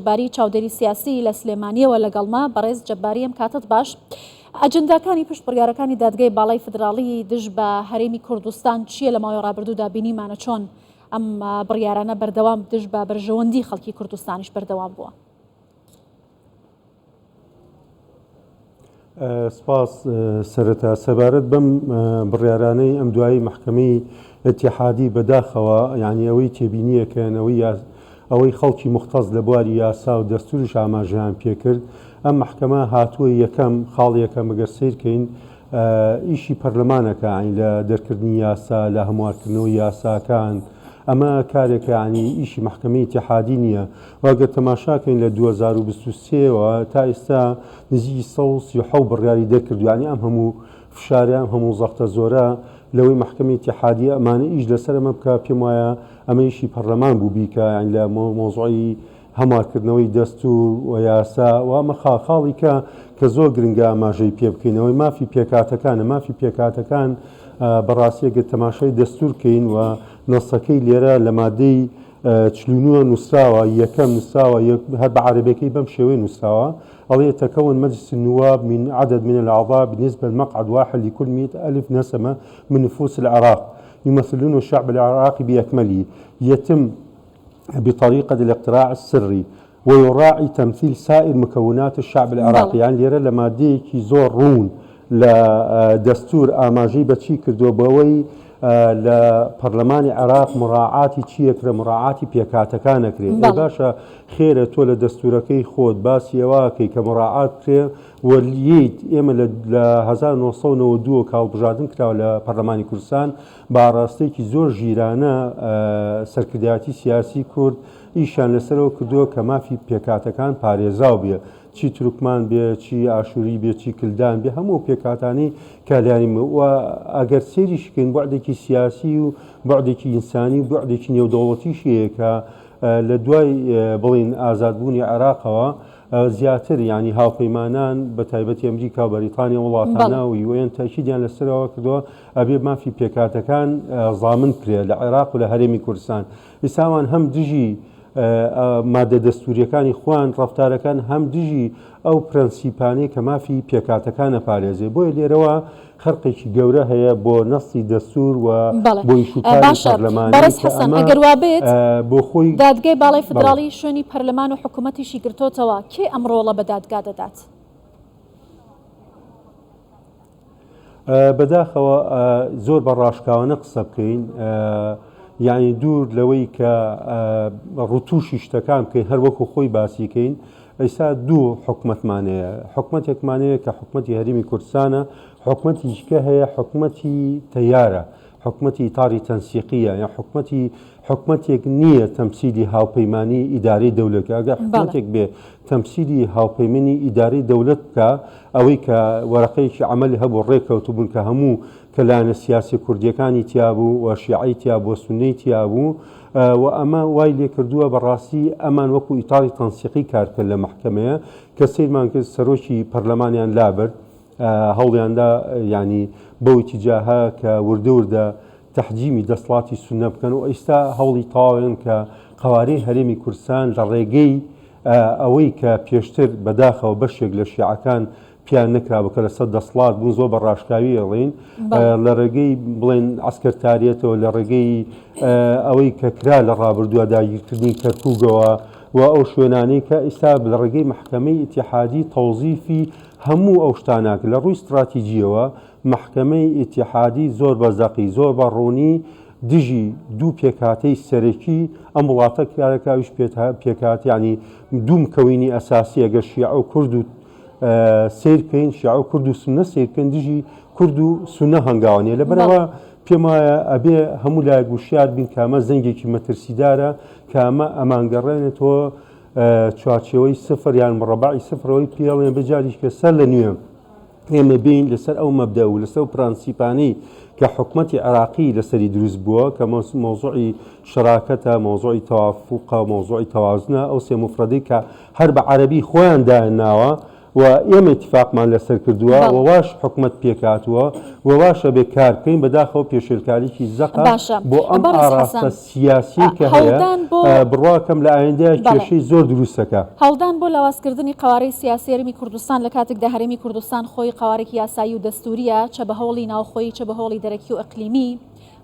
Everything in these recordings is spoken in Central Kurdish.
باری چاودێری سیاسی لە سلێمانیەوە لەگەڵما بەڕێز جەباریم کاتت باش. ئەجنداکانی پشت بڕیارەکانی دادگای باڵای فدراڵی دژ بە هەرێمی کوردستان چییە لە ماوەی ڕابردوودا بینیمانە چۆن ئەم بڕیارانە بەردەوام دژ بە بەرژەوەندی خەڵکی کوردستانیش بەردەوام بووە؟ سپاس سەرەتا سەبارەت بەم بڕیارانەی ئەم دوایی محکەمەی ئەتیحادی بەداخەوە یعنی ئەوەی تێبینیەکەنەوەی ئەوەی خەڵکی مختەز لە بواری یاسا و دەستوریش ئاماژیان پێکرد ئەم محکەمە هاتووە یەکەم خاڵیەکە مەگەر سیرکەین ئیشی پەرلەمانەکە لە دەرکردنی یاسا لە هەموارکردنەوەی یاساکان ئەمە کارێکە ینی ئیشی محکەمەی ئیتیحادی نییە واگە تەماشاکەین لە 2023ەوە تا ئێستا نزیکی 137 بڕیاری دەرکردو ینی ئەم هەموو فشاریان هەموو زەختە زۆرە لەوەی محکەمەی ئیتیحادی ئەمانە ئیش لەسەر ئەمە بکە پێم وایە ئەمە ئیشی پەرلەمان بوو بیکە یان لە مۆزوعی هەموارکردنەوەی دەستور و یاسا و ئەمە خاڵی کە زۆر گرنگە ئاماژەی پێ بکەینەوەی مافی پێکاتەکانە مافی پێکاتەکان بەڕاستیەگە تەماشای دەستورکەین و نەسەکەی لێرە لە مادەی 49 نووسراوە یەکەم نووسراوە هەر بە عەرەبیەکەی بەم شێوەی نووسراوە ئەڵێ يتكون مجلس النواب من عدد من الأعضاء بالنسبة لمقعد واحد لكل 100,000 نسمة من نفوس العراق يمثلون الشعب العراقي بأكمله يتم بطريقة الاقتراع السري ويراعي تمثيل سائر مكونات الشعب العراقي يعني ليرى لما ديكي زور رون لدستور آماجي بتشي كردو بوي لبرلمان العراق مراعاتي تشيكرا مراعاتي بيكاتكان كري باشا خير تولى دستوركي خود باسي واكي كمراعات كري واليد اما ل 1992 كالبجادن كراو لبرلمان كردستان باراستيكي زور جيرانا سركردياتي سياسي كرد ئیشان لەسەرەوە کردووە کە مافی پێکاتەکان پارێزراو بێ چی تورکمان بێ چی ئاشووری بێ چی کلدان بێ هەموو پێکاتانی کالیانیمە و ئەگەر سێریشکەین بەعدێکی سیاسی و بەعدێکی ئینسانی و بەعدێکی نێودەوڵەتیشەیە کە لە دوای بڵین ئازادبوونی عێراقەوە زیاتر ینی هاوپەیمانان بە تایبەتی ئەمریکا و بەریتانیا وڵاتانە و یوێن تاکیدیان لەسەرەوە کردووە ئەبێ مافی پێکاتەکان زامن کرێ لە عێراق و لە هەرێمی کوردستان ئێستاوان هەم دژی مادە دەستوریەکانی خوان ڕەفتارەکان هەم دژی ئەو پرەنسیپانەی کە مافی پێکاتەکانە پارێزێ بۆیە لێرەوە خەرقێکی گەورە هەیە بۆ نەستی دەستور و بۆی شوکاری پەرلەمانی بەڕێز حەسەن ئەگەر وابێت بۆ خۆی دادگای باڵای فدراڵی شوێنی پەرلەمان و حکوومەتیشی گرتوتەوە کێ ئەمڕۆڵە بە دادگا دەدات؟ بەداخەوە زۆر بە ڕاشکاوانە قسە بکەین یعنی دوور لەوەی کە ڕوتوشی شتەکان بکەین هەر وەکو خۆی باسیکەین ئەیسا دوو حکومەتمانەیە حکومەتێکمانەیە کە حکومەتی هەرێمی کوردستانە حکومەتیشکە هەیە حکومەتی تەیارە حکومەتی ئیتاری تەنسیقیە یا حکومەتێک نییە تەمسیلی هاوپەیمانی ئیدارەی دەولەتە ئەگەر حکومەتێک بێ تەمسیلی هاوپەیمانی ئیدارەی دەولەت بکە ئەوەی کە وەرەقەیەکی عەمەلی هەبوو ڕێکەوتوبوون کە هەموو کەلانە سیاسی کوردیەکانی تیابوو و شیعی تیابوو سونەی تیابوو و ئەمە وای لێ کردووە بەڕاستی ئەمان وەکو ئیتاری تەنسیقی کارکرد لە محکەمەیە کە سیرمان کرد سەرۆکی پەرلەمانیان لابرد هەوڵیاندا ینی بەو تیجاها کە وردە تەحجیمی دەسڵاتی سونە بکەن و ئێستا هەوڵی تەواوێن کە قوارەی هەرێمی کوردستان لە ڕێگەی ئەوەی کە پێشتر بەداخەوە بەشێک لە شیعەکان پیان نەکرا بکە لەسەر دەسڵات بوون زۆر بە ڕاشکاوی ئەڵێن لە ڕێگەی بڵێن ئەسکەرتاریەتەوە لە ڕێگەی ئەوەی کە کرا لە ڕابردووە داگیرکردنی کەرکووگەوە و ئەو شوێنانەی کە ئێستا لە ڕێگەی محکەمەی ئیتیحادی تەوزیفی هەموو ئەو شتاناکە لە ڕووی استراتیجیەوە محکەمەی ئیتیحادی زۆر بەزەقی زۆر بە ڕوونی دژی دوو پێکاتەی سەرەکی ئەم وڵاتە کارەکەویش پێکات ینی دوو کەوینی ئەساسی ئەگەر شیعە و کورد و سیرکەین شیعە و کورد و سونە سیرکەن دژی کورد و سونە هەنگاوانیە لەبەرەوە پێم وایە ئەبێ هەموو لایەک وشیار بین کە ئەمە زەنگێکی مەترسیدارە کە ئەمە ئەمانگەڕێنێتەوە چوارچێوەی سفر یان مڕەبعی سفرەوەی پێڵێن بەجاریش کە سەر لە نوێ ئێمە بین لەسەر ئەو مەبدە و لەسەر پرانسیپانەی کە حکومەتی عێراقی لەسەری دروست بووە کە مۆزوعی شراکەتە مۆزوعی تەوافوقە مۆزوعی تەوازنە ئەو سێ مفرەدەی کە هەر بە عەرەبی خۆیان داهێناوە و ئێمە اتفاقمان لەسەر کردووە وواش حکومت پێکاتووە وواشە بێ کار بکەین بەداخەوە پێشێلکاریی زەقا بۆ ئەم ئاراستە سیاسی کە هەیە بڕواکەم لە ئایندەیە کێشەی زۆر دروستەکە. هەڵدان بۆ لاوازکردنی قوارەی سیاسی هەرێمی کوردستان لە کاتێکدا هەرێمی کوردستان خۆی قوارێکی یاسایی و دەستوریە چە بە هەوڵی ناوخۆی چە بە هەوڵی دەرەکی و ئەقلیمی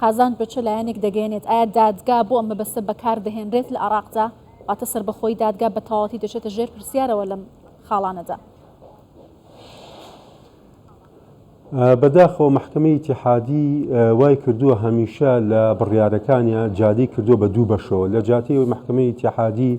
قازان بچە لایەنێک دەگەێنێت. ئایا دادگا بۆ ئەمە بەستە بەکار دەهێنرێت لە عێراقدا واتە سەربەخۆی دادگا بە تەواوەتی دەچێتە ژێر پرسیارەوە لەم خاڵانەدا؟ بەداخەوە محکمەی ئیتیحادی وای کردووە هەمیشە لە بڕیارەکانیان جادی کردووە بە دوو بەشەوە. لە جاتەوەی محکمەی ئیتیحادی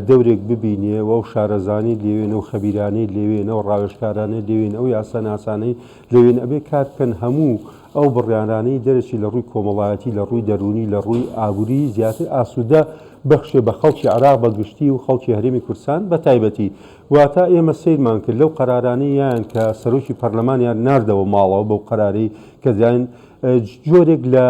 دەورێک ببینێ و شارەزانی لێوێنە و خەبیرانەی لێوێنە و ڕاوێژکارانە لێوێن ئەو یاسا ناسانەی لێوێن ئەبێ کار بکەن هەموو ئەو بڕیارانەی دەرەچی لە ڕووی کۆمەڵایەتی لە ڕووی دەرونی لە ڕووی ئابووری زیاتر ئاسوودە بەخشێ بە خەڵکی عێراق بەگشتی و خەڵکی هەرێمی کوردستان بە تایبەتی. واتە ئێمە سیرمان کرد لەو قەرارانەی یان کە سەرۆکی پەرلەمانیان ناردەوە ماڵەوە بەو قەرارەی کە دایان جۆرێک لە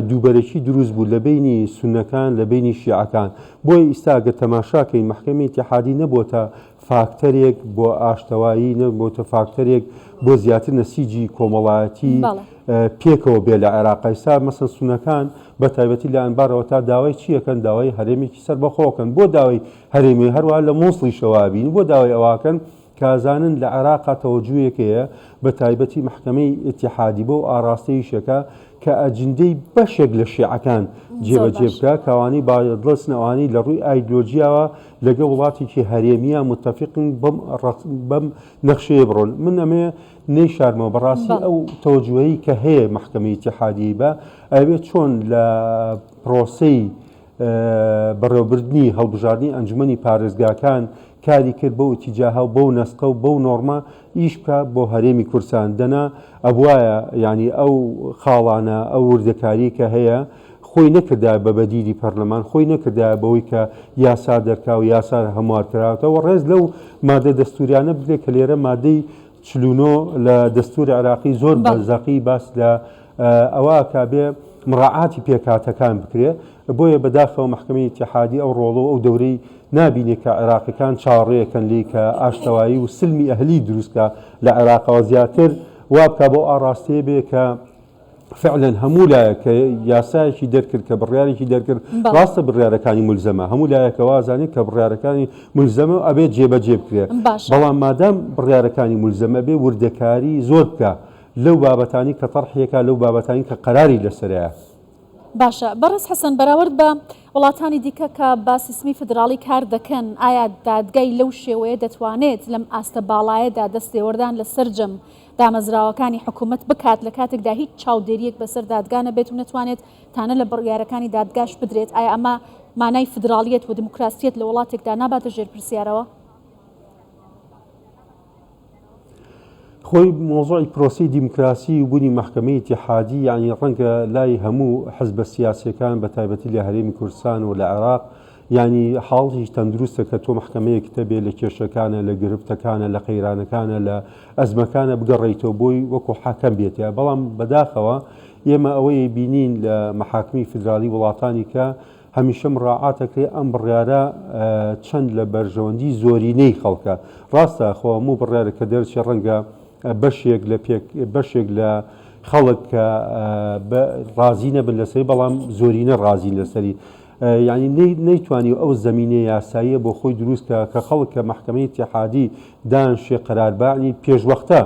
دووبەرەکی دروست بوو لە بینی سونەکان لە بینی شیعەکان. بۆی ئیستاگە تەماشاکەین محکمەی ئیتیحادی نەبووتە فاکتەرێک بۆ ئاشتەوایی نەبووتە فاکتەرێک بۆ زیاتر نەسیجی کۆمەڵایەتی پێکەوە بێ لە عێراق. ئێستا مەسەن سونەکان بە تایبەتی لە ئەنبارەوە تا داوای چیەکەن داوای هەرێمێکی سەربەخۆکەن بۆ داوای هەرێمی هەروە لە مووسڵی شەوابین بۆ داوای ئەواکەن کازانن لە عێراقا تەوەجوویەکەیە بە تایبەتی محکمەی ئیتیحادی بۆ ئاراستەیشەکە کە ئەجندەی بەشێک لە شیعەکان جێبەجێ بکە کەوانی بادڵستنەوانی لە ڕووی ئایدۆلۆژیاوە لەگە وڵاتێکی هەرێمیە متتەفقن بەم نەخشەیە بڕۆن. من ئەمێ نەیشارمەوە بەڕاستی ئەو تەوەجوهەیە کە هەیە محکمەی ئیتیحادی بە ئەوێت چۆن لە پرۆسەی بەڕێوەبردننی هەڵبژاردننی ئەنجومەنی پارێزگاکان کاری کرد بەو ئیتیجاها و بەو نەسقە و بەو نۆرمە ئیش بکە بۆ هەرێمی کوردستان دەنا ئەبوایە ینی ئەو خاڵانە ئەو وردەکاری کە هەیە خۆی نەکردا بە بەدیری پەرلەمان خۆی نەکردا بەوەی کە یاسا دەرکا و یاسا هەموارکراوەوە ڕێز لەو مادە دەستوریانە بێت کە لێرە مادەی 49 لە دەستوری عێراقی زۆر بەزەقی باس لە ئەوە کابێ مڕاعاتی پێکاتەکان بکرێ. بۆیە بەداخەوە محکمەی ئیتیحادی ئەو ڕۆڵە و ئەو دەورەی نابینێت کە عێراقیەکان چاڕێەکەن لی کە ئاشتەوایی و سلمی ئەهلی دروستکە لە عێراقەوە زیاتر وا بکە بۆ ئاراستەیە بێ کە فعلا هەموو لایە کە یاسایەکی دەرکرد کە بڕیارێکی دەرکرد ڕاستە بڕیارەکانی مولزەمە هەموو لایەکەوە ئازانێت کە بڕیارەکانی مولزەمە ئەبێت جێبەجێ بکرێ. بەڵام مادام بڕیارەکانی مولزەمە بێ وردەکاری زۆر بکە لەو بابەتانی کە تەرحیەکە لەو بابەتانی کە قەراری لەسەرەیە. باشە بەڕێز حەسەن بەراورد بە وڵاتانی دیکە کە با سیستمی فدراڵی کار دەکەن ئایا دادگای لەو شێوەیە دەتوانێت لەم ئاستە باڵایەدا دەستێوەردان لە سەررجەم دامەزراوەکانی حکوومەت بکات لە کاتێکدا هیچ چاودێریەک بەسەر دادگانە بێت و نەتوانێت تانە لە بڕیارەکانی دادگاش بدرێت؟ ئایا ئەمە مانای فدراڵیەت و دموکراسیەت لە وڵاتێکدا ناباتە ژێر پرسیارەوە؟ خۆی مۆزوعی پرۆسی دیموکراسی و بوونی محکمەی ئیتیحادی یعنی ڕەنگە لای هەموو حزبە سیاسیەکان بە تایبەتی لە هەرێمی کوردستان و لە عێراق ینی حاڵی تەندروستە کە تۆ محکمەیەکتە بێ لە کێشەکانە لە گرفتەکانە لە قەیرانەکانە لە ئەزمەکانە بگەڕێیتەوە بۆی وەکو حاکەم بێتە. بەڵام بەداخەوە ئێمە ئەوەی بینین لە مەحاکمی فدرالی وڵاتانی کە هەمیشە مڕاعاتەکرێ ئەم بڕیارە چەند لە بەرژەوەندی زۆرینەی خەڵکە. ڕاستە خۆ هەموو بڕیارە کە دەرچێ ڕەنگە بەشێک لە خەڵک کە ڕازی نەبن لەسەری بەڵام زۆرینە ڕازی لەسەری یعنی نەیتوانی ئەو زەمینە یاساییە بۆ خۆی دروستکە کە خەڵک کە محکمەی ئیتیحادی دانشێ قەراربانی پێشوەختە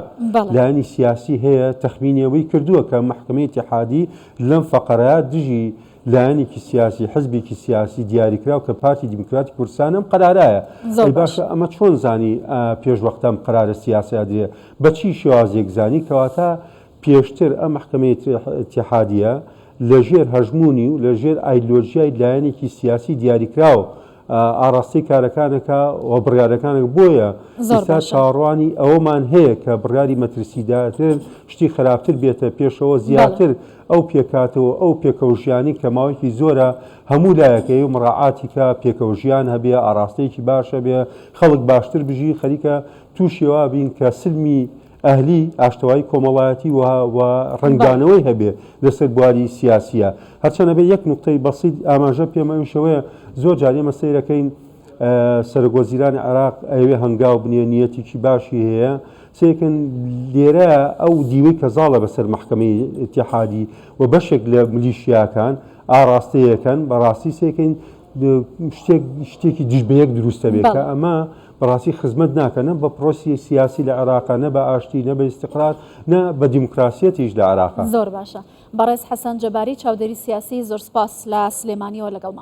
لایەنی سیاسی هەیە تەخمینەوەی کردووە کە محکمەی ئیتیحادی لەم فەقەرەیە دژی لایەنێکی سیاسی حزبێکی سیاسی دیاریکراو کە پارتی دیموکراتی کوردستان ئەم قەرارایە. باشە ئەمە چۆن زانی پێشوەختەم قەرارە سیاسیا درێ بەچی شێوازێک زانی کەواتە پێشتر ئەم محکمەی ئیتیحادیە لەژێر هەژمونی و لەژێر ئایدۆلۆژیای لایەنێکی سیاسی دیاریکراوە ئاڕاستی کارەکانەکە و بڕیارەکانێک بۆیە ئێستا چاڕوانی ئەوەمان هەیە کە بڕیاری مەترسیداتر شتی خراپتر بێتە پێشەوە زیاتر ئەو پێکاتەوە ئەو پێکەوژیانی کە ماوەیەکی زۆرە هەموو لایەکەی و مڕاعاتی کە پێکەوژیان هەبێ ئاراستەیەکی باشە بێ خەڵک باشتر بژی خەریکە تووشیەوە بین کە سلمی ئەهلی ئاشتەوایی کۆمەڵایەتی و ڕنگدانەوەی هەبێ لەسەر بواری سیاسیە. هەرچەنە بێ یەک نوقتەی بەسیط ئاماژە پێمەویشەوەیە زۆر جارێمە سەیرەکەین سەرۆکوەزیرانی عێراق ئەوێ هەنگاو بنێ نیەتێکی باشی هەیە سێکن لێرە ئەو دیوەی کەزاڵە بەسەر محکەمەی ئیتیحادی و بەشێک لە ملیشیاکان ئاراستەیەکەن بەڕاستی سێکەین شتێکی دژ بە یەک دروستە بێت کە ئەمە بەڕاستی خزمەت ناکەنە بە پرۆسی سیاسی لە عێراقا نە بە ئاشتی نە بە ئیستیقرار نە بە دیموکراسیەتیش لە عێراقا. زۆر باشە. بەڕێز حەسەن جەباری چاودێری سیاسی زۆر سپاس لە سلێمانیەوە لەگەڵ مام.